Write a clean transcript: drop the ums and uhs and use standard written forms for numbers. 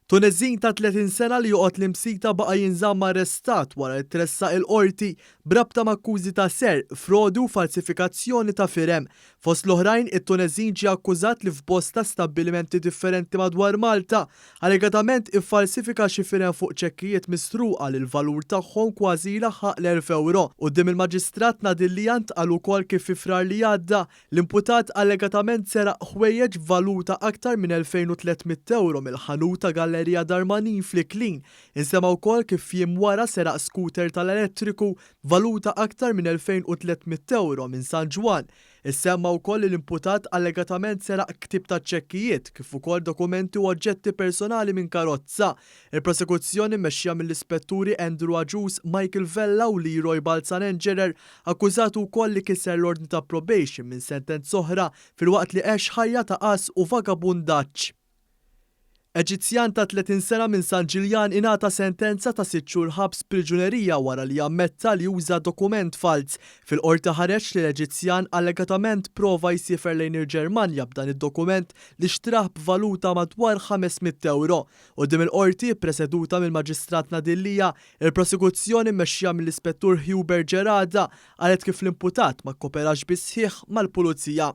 Tuneżin ta' 30 sena li joqgħod l-imsita baqa' jinżamm arrestat wara li tressaq il-qorti b'rabta m'akkużi ta' serq, frodu u falsifikazzjoni ta' firem. Fost l-oħrajn, it-Tuneżin ġie akkużat li f'bosta stabbilimenti differenti madwar Malta allegatament iffalsifika xi firem fuq ċekkijiet misruqa li l-valur tagħhom kważi jlaħħaq l-1000 €. Quddiem il-Maġistrat Nadillian qal ukoll kif fi frar li għadda l-imputat allegatament seraq ħwejjeġ b'valuta aktar minn 2300 € mill-ħanuta Gallerija Darmanin fl-Iklin. Insema wkoll kif jiem wara seraq skuter tal-elettriku valuta aktar minn 2300 € minn San Ġwan. Issemma wkoll li l-imputat allegatament seraq ktib ta' ċekkijiet kif ukoll dokumenti u oġġetti personali minn karozza. Il-prosekuzzjoni mmexxija mill-ispetturi Andrew Aġus, Michael Vella u Leroy Balzan-Engerer akkużatu wkoll li kisser l-ordni ta' probation minn sentenza oħra filwaqt li għex ħajja ta' qas u vagabundaġġ. Eġizzjan ta' 30 sena minn San Ġiljan ingħata sentenza ta' 6 xhur ħabs priġunerija wara li ammetta li juża dokument fals. Fil-qorti ħareġ li l-Eġizzjan allegatament prova jsifer lejn il-Ġermanja b'dan id-dokument li xtraħ b'valuta madwar 500 €. Quddiem il-qorti ppreseduta mill-Maġistrat Nadillija, il-prosekuzzjoni mmexxija mill-Ispettur Hubert Ġerada qalet kif l-imputat ma kkoperax bisħieħ mal-Pulizija.